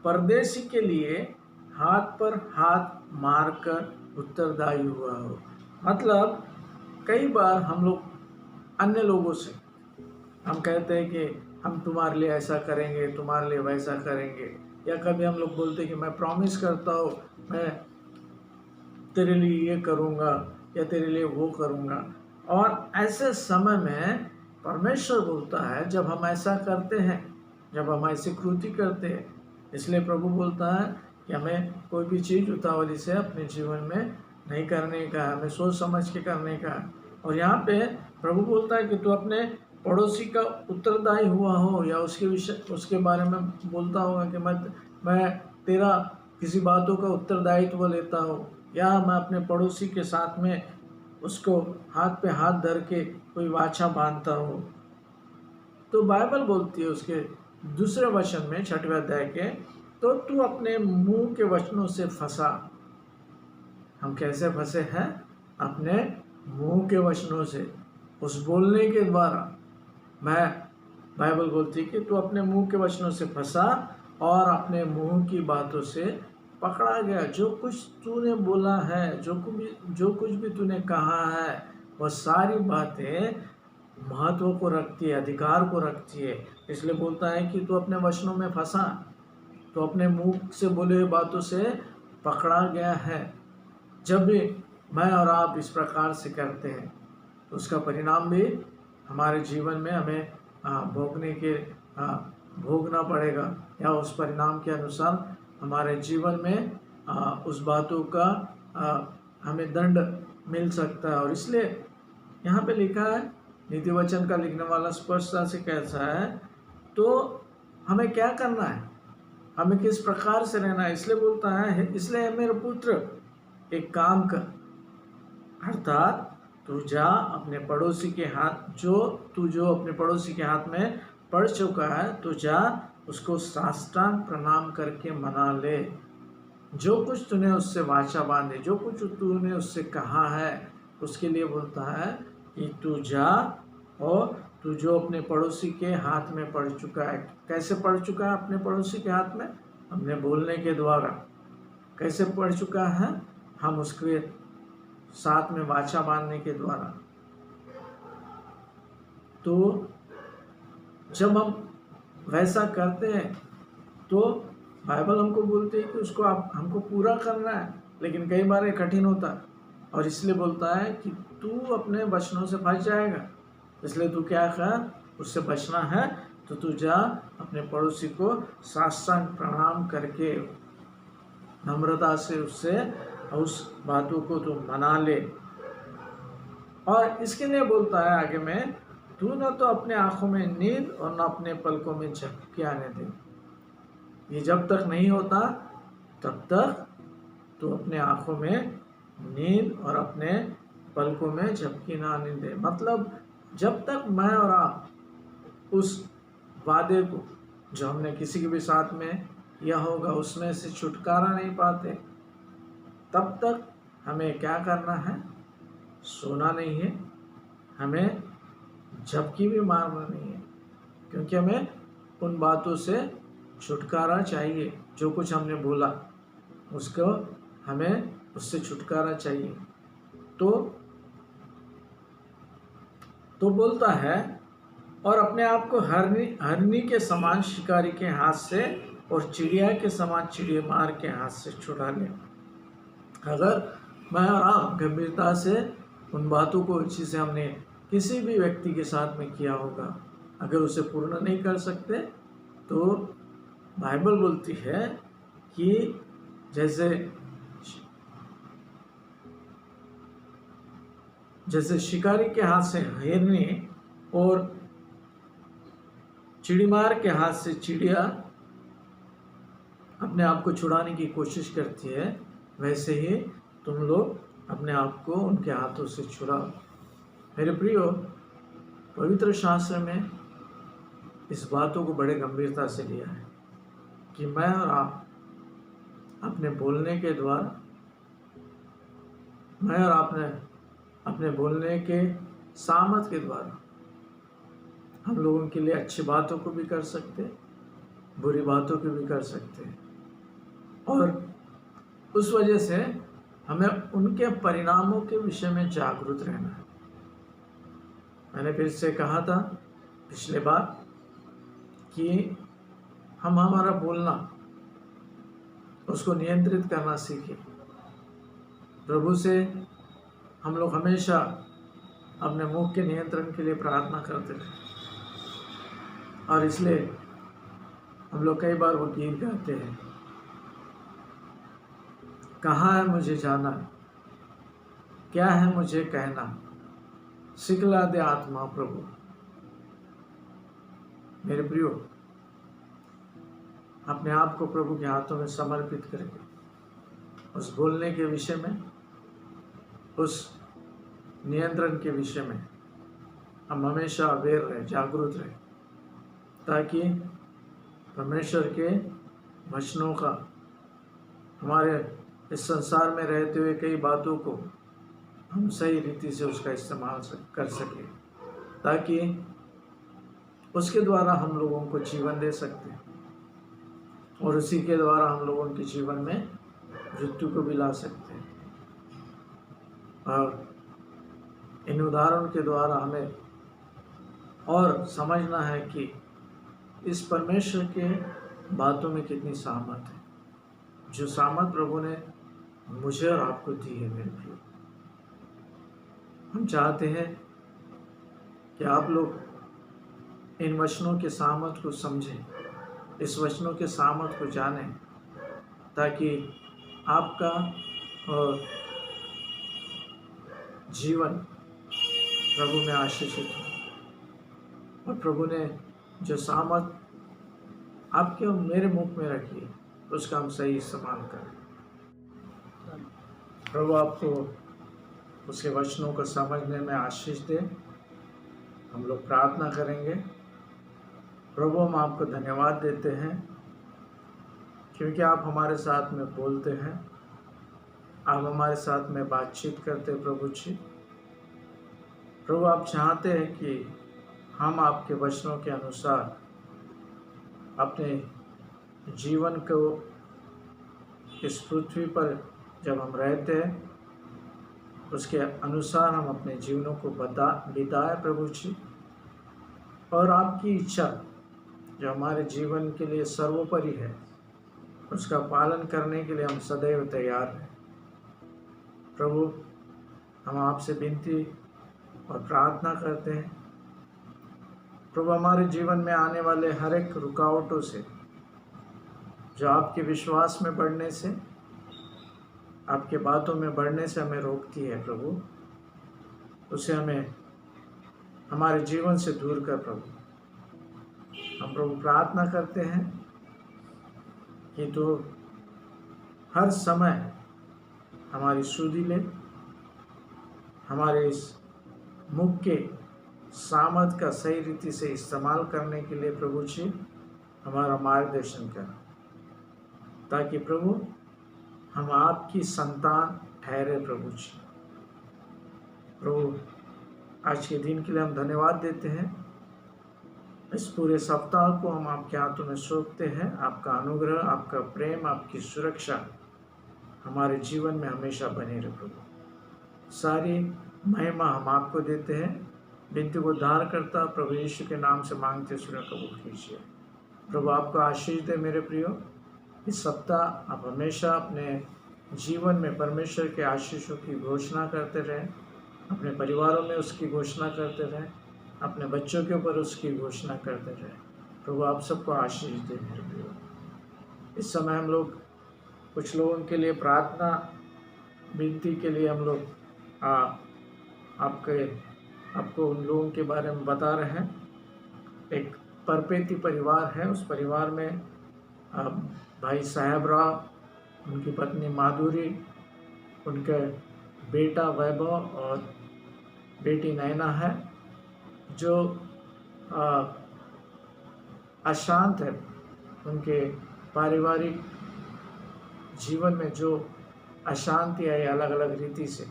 परदेशी के लिए हाथ पर हाथ मारकर उत्तरदायी हुआ हो। मतलब कई बार हम लोग अन्य लोगों से हम कहते हैं कि हम तुम्हारे लिए ऐसा करेंगे, तुम्हारे लिए वैसा करेंगे, या कभी हम लोग बोलते हैं कि मैं प्रॉमिस करता हूँ, मैं तेरे लिए ये करूँगा या तेरे लिए वो करूँगा। और ऐसे समय में परमेश्वर बोलता है, जब हम ऐसा करते हैं, जब हम ऐसी कृति करते हैं, इसलिए प्रभु बोलता है कि हमें कोई भी चीज़ उतावली से अपने जीवन में नहीं करने का, हमें सोच समझ के करने का। और यहाँ पे प्रभु बोलता है कि तू अपने पड़ोसी का उत्तरदायी हुआ हो, या उसके बारे में बोलता होगा कि मैं तेरा किसी बातों का उत्तरदायित्व लेता हूँ, या मैं अपने पड़ोसी के साथ में उसको हाथ पे हाथ धर के कोई वाचा बांधता हूँ। तो बाइबल बोलती है उसके दूसरे वचन में 6वें अध्याय के, तो तू अपने मुंह के वचनों से फंसा। हम कैसे फंसे हैं? अपने मुंह के वचनों से, उस बोलने के द्वारा। बाइबल बोलती है कि तू अपने मुंह के वचनों से फंसा और अपने मुंह की बातों से पकड़ा गया। जो कुछ तूने बोला है, जो कुछ भी तूने कहा है, वह सारी बातें महत्व को रखती है, अधिकार को रखती है। इसलिए बोलता है कि तू अपने वचनों में फंसा, तो अपने मुंह से बोले हुए बातों से पकड़ा गया है। जब भी मैं और आप इस प्रकार से करते हैं, तो उसका परिणाम भी हमारे जीवन में हमें भोगना पड़ेगा, या उस परिणाम के अनुसार हमारे जीवन में उस बातों का हमें दंड मिल सकता है। और इसलिए यहाँ पे लिखा है, नीति वचन का लिखने वाला स्पष्टता से कैसा है, तो हमें क्या करना है, हमें किस प्रकार से रहना है। इसलिए बोलता है, इसलिए मेरे पुत्र एक काम कर, अर्थात तू जा अपने पड़ोसी के हाथ, जो अपने पड़ोसी के हाथ में पड़ चुका है, तू जा उसको साष्टांग प्रणाम करके मना ले। जो कुछ तूने उससे वाचा बांधे, जो कुछ तूने उससे कहा है, उसके लिए बोलता है कि तू जा और तू जो अपने पड़ोसी के हाथ में पड़ चुका है। कैसे पड़ चुका है अपने पड़ोसी के हाथ में? हमने बोलने के द्वारा। कैसे पड़ चुका है? हम उसके साथ में वाचा बांधने के द्वारा। तो जब हम वैसा करते हैं तो बाइबल हमको बोलती है कि उसको हमको पूरा करना है, लेकिन कई बार ये कठिन होता है, और इसलिए बोलता है कि तू अपने वचनों से बच जाएगा। इसलिए तू क्या कर, उससे बचना है तो तू जा अपने पड़ोसी को साष्टांग प्रणाम करके नम्रता से उससे उस बातों को तू मना ले। और इसके लिए बोलता है आगे में, तू न तो अपने आंखों में नींद और न अपने पलकों में झपकी आने दे। ये जब तक नहीं होता तब तक तू अपने आंखों में नींद और अपने पलकों में झपकी ना आने दे। मतलब जब तक मैं और आप उस वादे को जो हमने किसी के भी साथ में किया होगा उसमें से छुटकारा नहीं पाते, तब तक हमें क्या करना है? सोना नहीं है, हमें झपकी भी मारना नहीं है, क्योंकि हमें उन बातों से छुटकारा चाहिए। जो कुछ हमने बोला उसको हमें उससे छुटकारा चाहिए। तो बोलता है, और अपने आप को हरनी के समान शिकारी के हाथ से और चिड़िया के समान चिड़ियामार के हाथ से छुड़ा ले। अगर मैं और आप गंभीरता से उन बातों को जिसे हमने किसी भी व्यक्ति के साथ में किया होगा, अगर उसे पूर्ण नहीं कर सकते, तो बाइबल बोलती है कि जैसे शिकारी के हाथ से हिरनी और चिड़ीमार के हाथ से चिड़िया अपने आप को छुड़ाने की कोशिश करती है, वैसे ही तुम लोग अपने आप को उनके हाथों से छुड़ाओ। मेरे प्रियो, पवित्र शास्त्र में इस बातों को बड़े गंभीरता से लिया है कि मैं और आप अपने बोलने के द्वारा, मैं और आपने अपने बोलने के सामर्थ के द्वारा हम लोगों के लिए अच्छी बातों को भी कर सकते, बुरी बातों को भी कर सकते, और उस वजह से हमें उनके परिणामों के विषय में जागरूक रहना है। मैंने फिर से कहा था पिछले बार कि हम हमारा बोलना उसको नियंत्रित करना सीखें। प्रभु से हम लोग हमेशा अपने मुख के नियंत्रण के लिए प्रार्थना करते थे, और इसलिए हम लोग कई बार वो गीत गाते हैं, कहाँ है मुझे जाना, क्या है मुझे कहना, सिखला दे आत्मा प्रभु। मेरे प्रियो, अपने आप को प्रभु के हाथों में समर्पित करके उस बोलने के विषय में, उस नियंत्रण के विषय में हम हमेशा अवेयर रहे, जागरूक रहे, ताकि परमेश्वर के वचनों का हमारे इस संसार में रहते हुए कई बातों को हम सही रीति से उसका इस्तेमाल कर सकें, ताकि उसके द्वारा हम लोगों को जीवन दे सकते हैं, और उसी के द्वारा हम लोगों के जीवन में मृत्यु को भी ला सकते हैं। और इन उदाहरणों के द्वारा हमें और समझना है कि इस परमेश्वर के बातों में कितनी सामर्थ है, जो सामर्थ प्रभु ने मुझे और आपको दी है। मेरे प्रिय, हम चाहते हैं कि आप लोग इन वचनों के सामर्थ को समझें, इस वचनों के सामर्थ को जानें, ताकि आपका जीवन प्रभु में आशीषित हो। और प्रभु ने जो सामर्थ आपके मेरे मुख में रखिए, उसका हम सही इस्तेमाल करें। प्रभु आपको उसके वचनों को समझने में आशीष दे। हम लोग प्रार्थना करेंगे। प्रभु हम आपको धन्यवाद देते हैं क्योंकि आप हमारे साथ में बोलते हैं, आप हमारे साथ में बातचीत करते हैं। प्रभु जी, प्रभु आप चाहते हैं कि हम आपके वचनों के अनुसार अपने जीवन को इस पृथ्वी पर जब हम रहते हैं उसके अनुसार हम अपने जीवनों को बिताए प्रभु जी। और आपकी इच्छा जो हमारे जीवन के लिए सर्वोपरि है उसका पालन करने के लिए हम सदैव तैयार हैं। प्रभु हम आपसे विनती और प्रार्थना करते हैं, प्रभु हमारे जीवन में आने वाले हर एक रुकावटों से, जो आपके विश्वास में बढ़ने से, आपके बातों में बढ़ने से हमें रोकती है प्रभु, उसे हमें हमारे जीवन से दूर कर प्रभु। हम प्रभु प्रार्थना करते हैं कि तो हर समय हमारी सुधि ले, हमारे इस मुख के सामर्थ का सही रीति से इस्तेमाल करने के लिए प्रभु जी हमारा मार्गदर्शन कर, ताकि प्रभु हम आपकी संतान ठहरे प्रभु जी। प्रभु आज के दिन के लिए हम धन्यवाद देते हैं। इस पूरे सप्ताह को हम आपके हाथों में सौंपते हैं। आपका अनुग्रह, आपका प्रेम, आपकी सुरक्षा हमारे जीवन में हमेशा बनी रहे प्रभु। सारी महिमा हम आपको देते हैं। विनती को उद्धार करता प्रभु यीशु के नाम से मांगते सुने कबूल कीजिए। प्रभु आपको आशीष दे मेरे प्रियो। इस सप्ताह आप हमेशा अपने जीवन में परमेश्वर के आशीषों की घोषणा करते रहें, अपने परिवारों में उसकी घोषणा करते रहें, अपने बच्चों के ऊपर उसकी घोषणा करते रहें। प्रभु आप सबको आशीष दे मेरे प्रियो। इस समय हम लोग कुछ लोगों के लिए प्रार्थना विनती के लिए हम लोग आपको उन लोगों के बारे में बता रहे हैं। एक परपेती परिवार है, उस परिवार में भाई साहेब राव, उनकी पत्नी माधुरी, उनके बेटा वैभव और बेटी नैना है, जो अशांत है। उनके पारिवारिक जीवन में जो अशांति आई अलग अलग रीति से,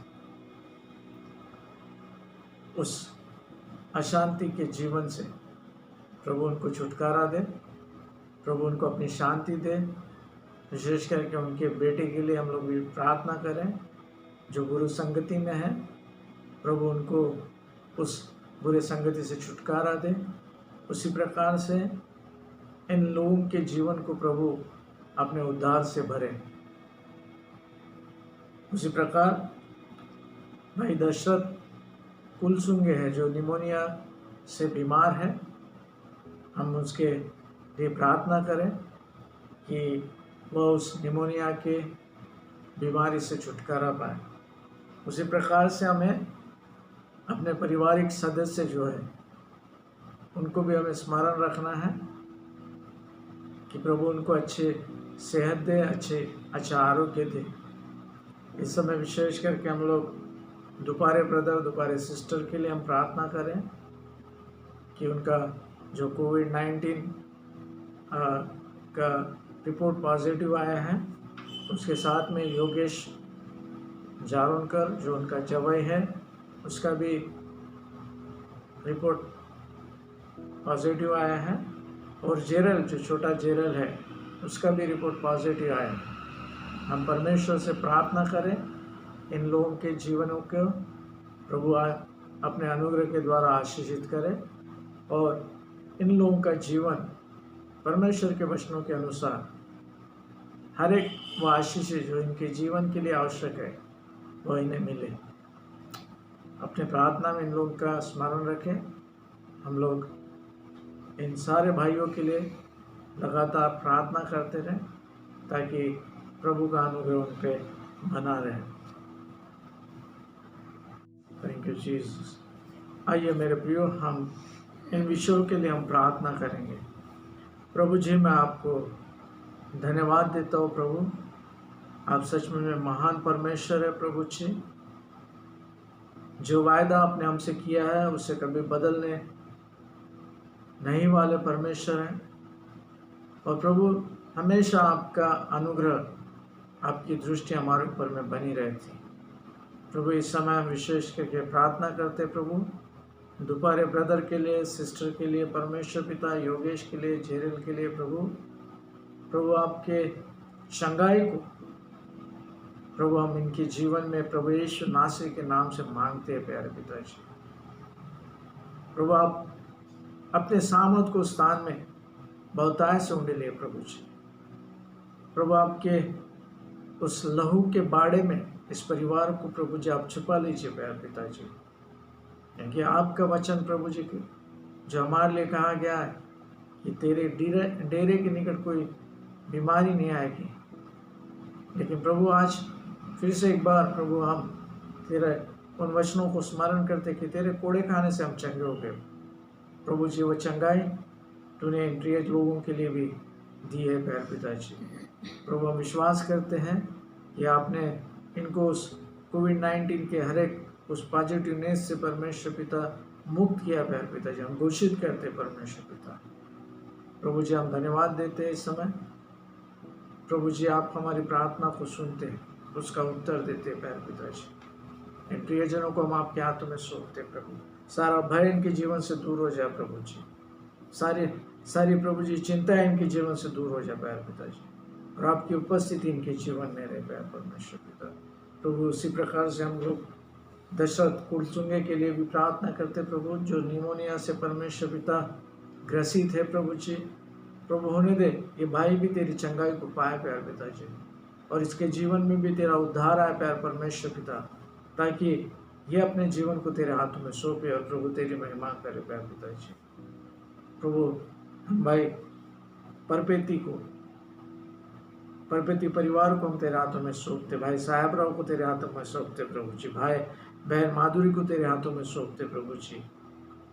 उस अशांति के जीवन से प्रभु उनको छुटकारा दे, प्रभु उनको अपनी शांति दे। विशेष करके उनके बेटे के लिए हम लोग भी प्रार्थना करें जो बुरी संगति में है। प्रभु उनको उस बुरे संगति से छुटकारा दे। उसी प्रकार से इन लोगों के जीवन को प्रभु अपने उद्धार से भरे। उसी प्रकार भाई दशरथ कुलसुंगे है जो निमोनिया से बीमार है। हम उसके लिए प्रार्थना करें कि वह उस निमोनिया के बीमारी से छुटकारा पाए। उसी प्रकार से हमें अपने पारिवारिक सदस्य जो है उनको भी हमें स्मरण रखना है कि प्रभु उनको अच्छे सेहत दे, अच्छा आरोग्य दे। इस समय विशेष करके हम लोग दोपहरे ब्रदर, दोपहरे सिस्टर के लिए हम प्रार्थना करें कि उनका जो कोविड-19 का रिपोर्ट पॉजिटिव आया है, उसके साथ में योगेश जारोनकर जो उनका जवाई है उसका भी रिपोर्ट पॉजिटिव आया है, और जेरल जो छोटा जेरल है उसका भी रिपोर्ट पॉजिटिव आया है। हम परमेश्वर से प्रार्थना करें इन लोगों के जीवनों को प्रभु अपने अनुग्रह के द्वारा आशीषित करें, और इन लोगों का जीवन परमेश्वर के वचनों के अनुसार हर एक वो आशीष जो इनके जीवन के लिए आवश्यक है वो इन्हें मिले। अपने प्रार्थना में इन लोगों का स्मरण रखें। हम लोग इन सारे भाइयों के लिए लगातार प्रार्थना करते रहें ताकि प्रभु का अनुग्रह उन पे बना रहे। Thank you Jesus. आइए मेरे प्रियो, हम इन विषयों के लिए हम प्रार्थना करेंगे। प्रभु जी मैं आपको धन्यवाद देता हूँ प्रभु, आप सच में महान परमेश्वर है प्रभु जी। जो वायदा आपने हमसे किया है उसे कभी बदलने नहीं वाले परमेश्वर हैं। और प्रभु हमेशा आपका अनुग्रह, आपकी दृष्टि हमारे ऊपर में बनी रहती। प्रभु इस समय हम विशेष करके प्रार्थना करते प्रभु, दोपहर ब्रदर के लिए, सिस्टर के लिए, परमेश्वर पिता योगेश के लिए, जेरिल के लिए प्रभु आपके शंगाई को प्रभु हम इनके जीवन में प्रभु यीशु नासरी के नाम से मांगते हैं प्यारे पिताजी। प्रभु आप अपने सामर्थ को स्थान में बहुतायत से उंडेलिए प्रभु जी। प्रभु आपके उस लहू के बाड़े में इस परिवार को प्रभु जी आप छुपा लीजिए प्यारे पिताजी, क्योंकि आपका वचन प्रभु जी जो हमारे लिए कहा गया है कि तेरे डेरे के निकट कोई बीमारी नहीं आएगी। लेकिन प्रभु आज फिर से एक बार प्रभु हम तेरे उन वचनों को स्मरण करते कि तेरे कोड़े खाने से हम चंगे हो गए। प्रभु जी वो चंगाई तूने इन प्रिय लोगों के लिए भी दी है प्यारे पिताजी। प्रभु हम विश्वास करते हैं कि आपने इनको उस कोविड-19 के हर एक उस पॉजिटिवनेस से परमेश्वर पिता मुक्त किया प्यारे पिताजी। हम घोषित करते परमेश्वर पिता। प्रभु जी हम धन्यवाद देते हैं इस समय। प्रभु जी आप हमारी प्रार्थना को सुनते हैं, उसका उत्तर देते हैं प्यारे पिताजी। इन प्रियजनों को हम आपके हाथों में सौंपते प्रभु। सारा भय इनके जीवन से दूर हो जाए प्रभु जी। सारी प्रभु जी चिंता इनके जीवन से दूर हो जाए प्यारे पिताजी, और आपकी उपस्थिति इनके जीवन में रहे प्यारे परमेश्वर पिता। प्रभु उसी प्रकार से हम लोग दशरथ कुलचुंगे के लिए भी प्रार्थना करते प्रभु, जो निमोनिया से परमेश्वर पिता ग्रसित है प्रभु जी। प्रभु होने दे ये भाई भी तेरी चंगाई को पाए प्यारे पिताजी, और इसके जीवन में भी तेरा उद्धार आए प्यारे परमेश्वर पिता, ताकि ये अपने जीवन को तेरे हाथों में सौंपे और प्रभु तेरी महिमा करे प्यारे पिताजी। प्रभु हम भाई परपेती परिवार को हम तेरे हाथों में सौंपते, भाई साहेबराव को तेरे हाथों में सौंपते प्रभु जी, भाई बहन माधुरी को तेरे हाथों में सौंपते प्रभु जी,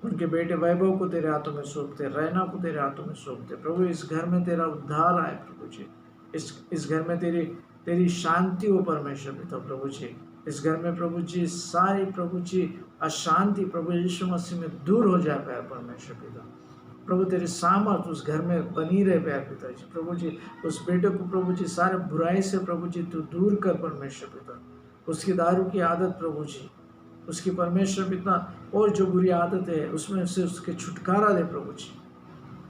उनके बेटे वैभव को तेरे हाथों में सौंपते, रैना को तेरे हाथों में सौंपते प्रभु। इस घर में तेरा उद्धार आए प्रभु जी, इस घर में तेरी शांति हो परमेश्वर पिता प्रभु जी। इस घर में प्रभु जी सारी प्रभु जी अशांति प्रभु यीशु मसीह में दूर हो जाए प्यारे परमेश्वर पिता। प्रभु तेरी सामर्थ उस घर में बनी रहे प्यारे पिताजी। प्रभु जी उस बेटे को प्रभु जी सारे बुराई से प्रभु जी तू दूर कर परमेश्वर पिता। उसकी दारू की आदत प्रभु जी, उसकी परमेश्वर पिता और जो बुरी आदत है उसमें से उसके छुटकारा दे प्रभु जी।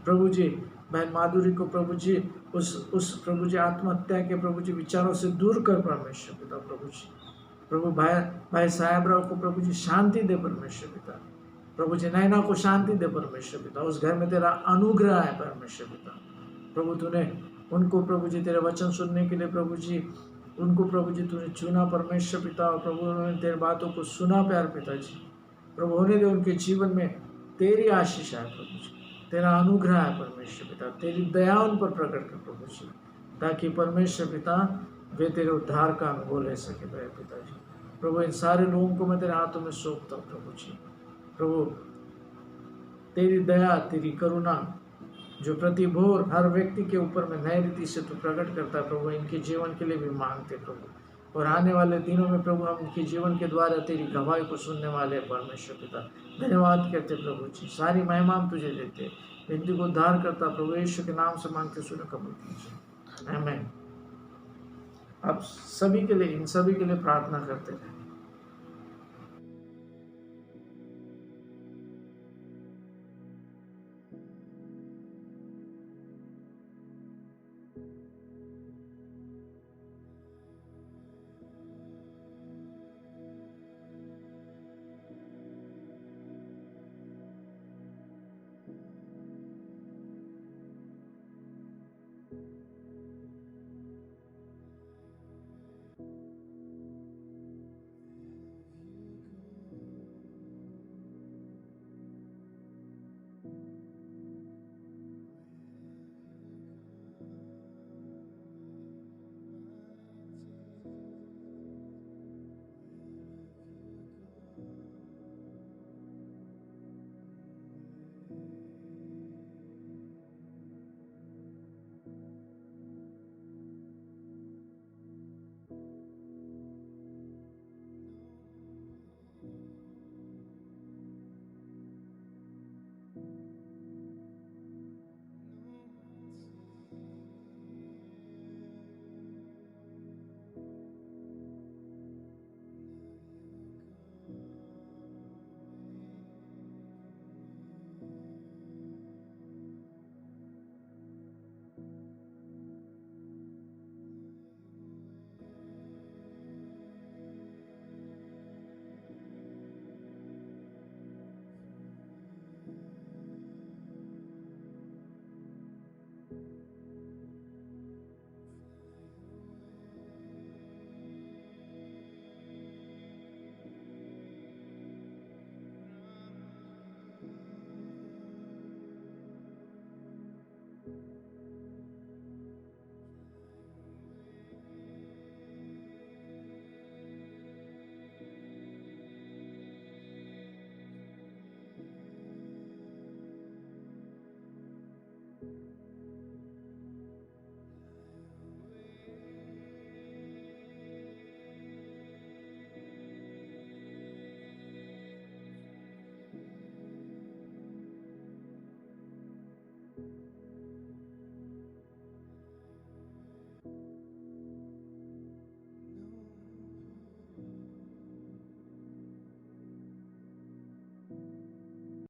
प्रभु जी बहन माधुरी को प्रभु जी उस प्रभु जी आत्महत्या के प्रभु जी विचारों से दूर कर परमेश्वर पिता प्रभु जी। प्रभु भाई साहेबराव को प्रभु जी शांति दे परमेश्वर पिता। प्रभु जी नैना को शांति दे परमेश्वर पिता। उस घर में तेरा अनुग्रह है परमेश्वर पिता। प्रभु तूने उनको प्रभु जी तेरे वचन सुनने के लिए प्रभु जी उनको प्रभु जी तूने चुना परमेश्वर पिता, और प्रभु उन्होंने तेरे बातों को सुना प्यार पिताजी। प्रभु होने दे उनके जीवन में तेरी आशीष है प्रभु जी, तेरा अनुग्रह है परमेश्वर पिता, तेरी दया उन पर प्रकट कर प्रभु जी, ताकि परमेश्वर पिता वे तेरे उद्धार का अनुभव ले सके प्यारे पिताजी। प्रभु इन सारे लोगों को मैं तेरे हाथों में सौंपता हूँ प्रभु जी। प्रभु तेरी दया तेरी करुणा जो प्रति भोर हर व्यक्ति के ऊपर में नए रीति से तू प्रकट करता है प्रभु, इनके जीवन के लिए भी मांगते प्रभु। और आने वाले दिनों में प्रभु हम इनके जीवन के द्वारा तेरी गवाही को सुनने वाले परमेश्वर पिता धन्यवाद करते प्रभु जी। सारी महिमा हम तुझे देते, व्यक्ति को उद्धार करता प्रभु यीशु के नाम से मांगते सुनो कबूल कीजिए, आमीन। आप सभी के लिए इन सभी के लिए प्रार्थना करते रहे।